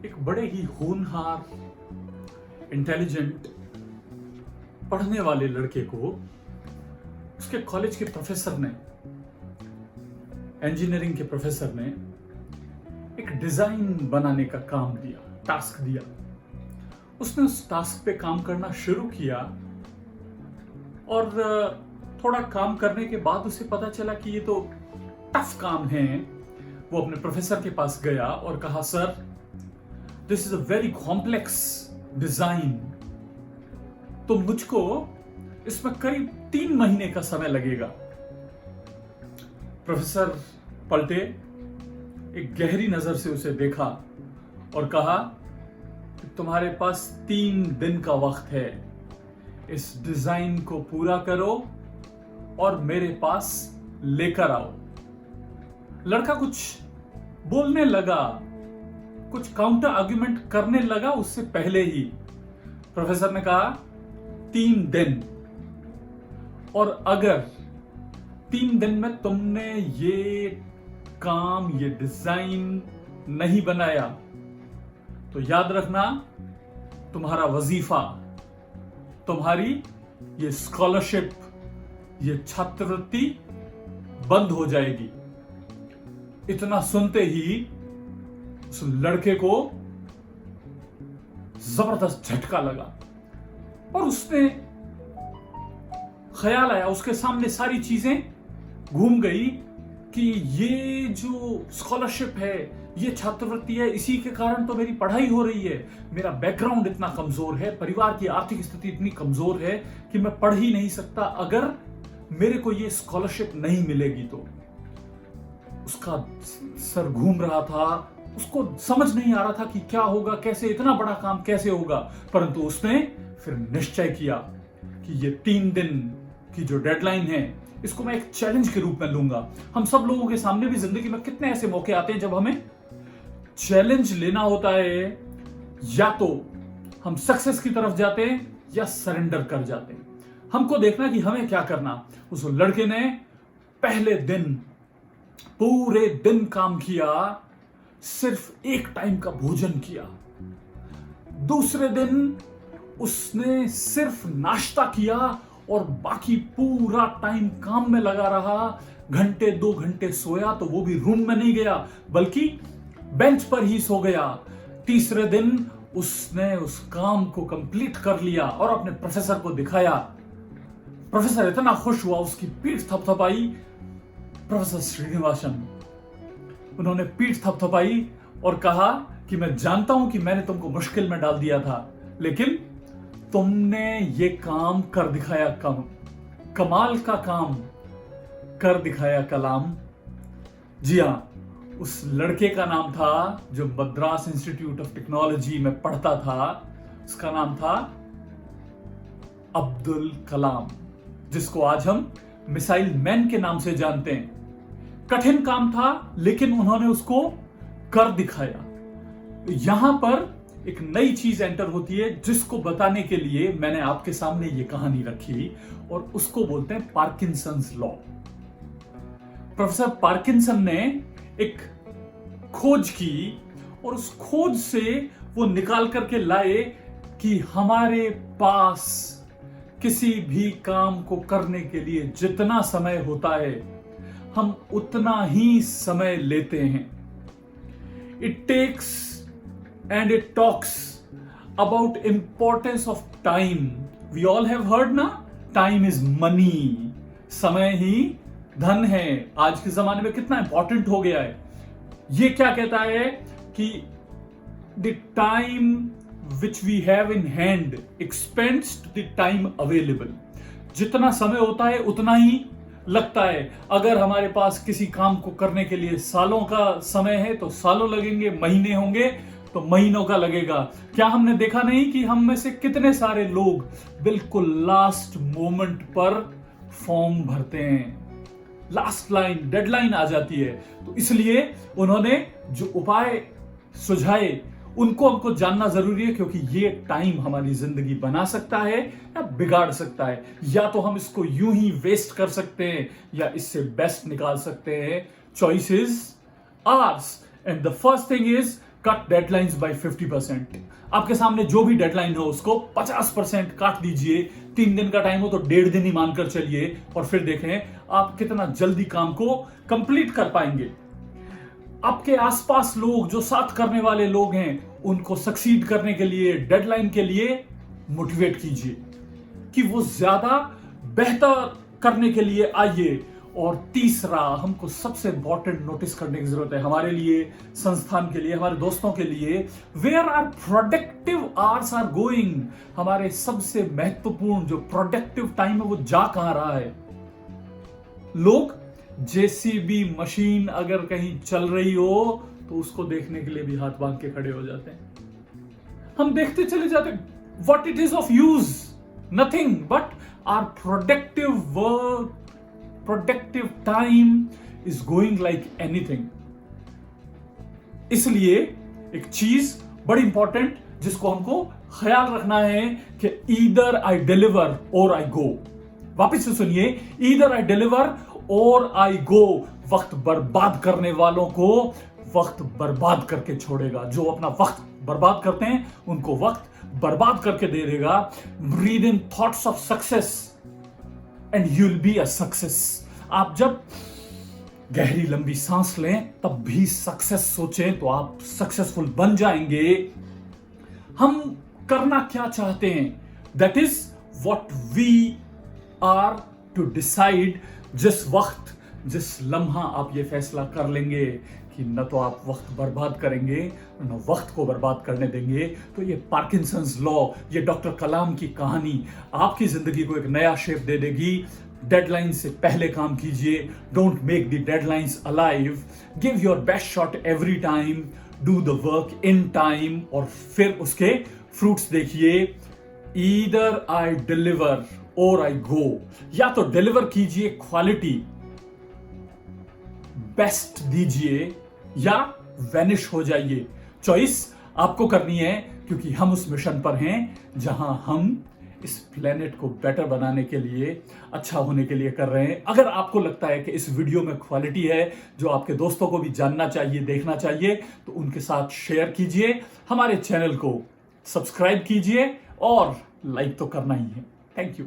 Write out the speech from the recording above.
एक बड़े ही होनहार, इंटेलिजेंट, पढ़ने वाले लड़के को उसके कॉलेज के प्रोफेसर ने, इंजीनियरिंग के प्रोफेसर ने एक डिजाइन बनाने का काम दिया, टास्क दिया। उसने उस टास्क पे काम करना शुरू किया और थोड़ा काम करने के बाद उसे पता चला कि ये तो टफ काम है। वो अपने प्रोफेसर के पास गया और कहा, sir, this is a very complex design, तो मुझको इसमें करीब 3 महीने का समय लगेगा। प्रोफेसर पलटे, एक गहरी नजर से उसे देखा और कहा कि तुम्हारे पास 3 दिन का वक्त है, इस डिजाइन को पूरा करो और मेरे पास लेकर आओ। लड़का कुछ बोलने लगा, कुछ काउंटर आर्ग्यूमेंट करने लगा। उससे पहले ही प्रोफेसर ने कहा 3 दिन, और अगर 3 दिन में तुमने ये काम, ये डिजाइन नहीं बनाया तो याद रखना, तुम्हारा वजीफा, तुम्हारी ये स्कॉलरशिप, ये छात्रवृत्ति बंद हो जाएगी। इतना सुनते ही उस लड़के को जबरदस्त झटका लगा और उसने ख्याल आया, उसके सामने सारी चीजें घूम गई कि ये जो स्कॉलरशिप है, ये छात्रवृत्ति है, इसी के कारण तो मेरी पढ़ाई हो रही है। मेरा बैकग्राउंड इतना कमजोर है, परिवार की आर्थिक स्थिति इतनी कमजोर है कि मैं पढ़ ही नहीं सकता। अगर मेरे को ये स्कॉलरशिप नहीं मिलेगी तो उसका सर घूम रहा था, उसको समझ नहीं आ रहा था कि क्या होगा, कैसे, इतना बड़ा काम कैसे होगा। परंतु उसने फिर निश्चय किया कि ये 3 दिन की जो डेडलाइन है, इसको मैं एक चैलेंज के रूप में लूंगा। हम सब लोगों के सामने भी जिंदगी में कितने ऐसे मौके आते हैं जब हमें चैलेंज लेना होता है, या तो हम सक्सेस की तरफ जाते हैं या सरेंडर कर जाते हैं। हमको देखना कि हमें क्या करना। उस लड़के ने पहले दिन पूरे दिन काम किया, सिर्फ एक टाइम का भोजन किया। दूसरे दिन उसने सिर्फ नाश्ता किया और बाकी पूरा टाइम काम में लगा रहा। घंटे 2 घंटे सोया तो वो भी रूम में नहीं गया, बल्कि बेंच पर ही सो गया। तीसरे दिन उसने उस काम को कंप्लीट कर लिया और अपने प्रोफेसर को दिखाया। प्रोफेसर इतना खुश हुआ, उसकी पीठ थपथपाई। प्रोफेसर श्रीनिवासन, उन्होंने पीठ थपथपाई और कहा कि मैं जानता हूं कि मैंने तुमको मुश्किल में डाल दिया था, लेकिन तुमने ये काम कर दिखाया। कमाल का काम कर दिखाया कलाम। जी हां, उस लड़के का नाम था, जो मद्रास इंस्टीट्यूट ऑफ टेक्नोलॉजी में पढ़ता था, उसका नाम था अब्दुल कलाम, जिसको आज हम मिसाइल मैन के नाम से जानते हैं। कठिन काम था, लेकिन उन्होंने उसको कर दिखाया। यहां पर एक नई चीज एंटर होती है, जिसको बताने के लिए मैंने आपके सामने ये कहानी रखी, और उसको बोलते हैं पार्किंसंस लॉ। प्रोफेसर पार्किंसन ने एक खोज की और उस खोज से वो निकाल करके लाए कि हमारे पास किसी भी काम को करने के लिए जितना समय होता है, हम उतना ही समय लेते हैं। It takes and it talks about importance of time. We all have heard ना, time is money. समय ही धन है। आज के जमाने में कितना इंपॉर्टेंट हो गया है। ये क्या कहता है कि the time which we have in hand expends the time available. जितना समय होता है उतना ही लगता है। अगर हमारे पास किसी काम को करने के लिए सालों का समय है तो सालों लगेंगे, महीने होंगे तो महीनों का लगेगा। क्या हमने देखा नहीं कि हम में से कितने सारे लोग बिल्कुल लास्ट मोमेंट पर फॉर्म भरते हैं, लास्ट लाइन, डेडलाइन आ जाती है। तो इसलिए उन्होंने जो उपाय सुझाए उनको हमको जानना जरूरी है, क्योंकि ये टाइम हमारी जिंदगी बना सकता है या बिगाड़ सकता है। या तो हम इसको यूं ही वेस्ट कर सकते हैं या इससे बेस्ट निकाल सकते हैं। Choice is ours. And the first thing is cut deadlines by 50%। आपके सामने जो भी डेडलाइन हो उसको 50% काट दीजिए। 3 दिन का टाइम हो तो 1.5 दिन ही मानकर चलिए, और फिर देखें आप कितना जल्दी काम को कंप्लीट कर पाएंगे। आपके आसपास लोग जो साथ करने वाले लोग हैं उनको सक्सीड करने के लिए, डेडलाइन के लिए मोटिवेट कीजिए कि वो ज्यादा बेहतर करने के लिए आइए। और तीसरा, हमको सबसे इंपॉर्टेंट नोटिस करने की जरूरत है हमारे लिए, संस्थान के लिए, हमारे दोस्तों के लिए, where are productive hours are going. हमारे सबसे महत्वपूर्ण जो प्रोडक्टिव टाइम है वो जा कहां रहा है। लोग जेसीबी मशीन अगर कहीं चल रही हो तो उसको देखने के लिए भी हाथ बांध के खड़े हो जाते हैं। हम देखते चले जाते हैं। What it is of use? Nothing but our productive work, productive time is going like anything. इसलिए एक चीज बड़ी इंपॉर्टेंट जिसको हमको ख्याल रखना है कि ईदर आई डिलीवर और आई गो। वापिस से सुनिए, ईदर आई डिलीवर और आई गो। वक्त बर्बाद करने वालों को वक्त बर्बाद करके छोड़ेगा। जो अपना वक्त बर्बाद करते हैं उनको वक्त बर्बाद करके दे देगा। Breathe in thoughts of success and you will be a success. आप जब गहरी लंबी सांस लें तब भी सक्सेस सोचें तो आप सक्सेसफुल बन जाएंगे। हम करना क्या चाहते हैं, that is what we are to decide. जिस वक्त, जिस लम्हा आप ये फैसला कर लेंगे कि न तो आप वक्त बर्बाद करेंगे न वक्त को बर्बाद करने देंगे, तो ये पार्किंसंस लॉ, ये डॉक्टर कलाम की कहानी आपकी जिंदगी को एक नया शेप दे देगी। डेडलाइन से पहले काम कीजिए। Don't make the deadlines alive. Give your best shot every time. Do the work in time. और फिर उसके फ्रूट्स देखिए। ईदर आई डिलीवर और आई गो। या तो डिलीवर कीजिए, क्वालिटी बेस्ट दीजिए, या वैनिश हो जाइए। चॉइस आपको करनी है, क्योंकि हम उस मिशन पर हैं जहां हम इस प्लेनेट को बेटर बनाने के लिए, अच्छा होने के लिए कर रहे हैं। अगर आपको लगता है कि इस वीडियो में क्वालिटी है जो आपके दोस्तों को भी जानना चाहिए, देखना चाहिए, तो उनके साथ शेयर कीजिए। हमारे चैनल को सब्सक्राइब कीजिए और लाइक तो करना ही है। Thank you.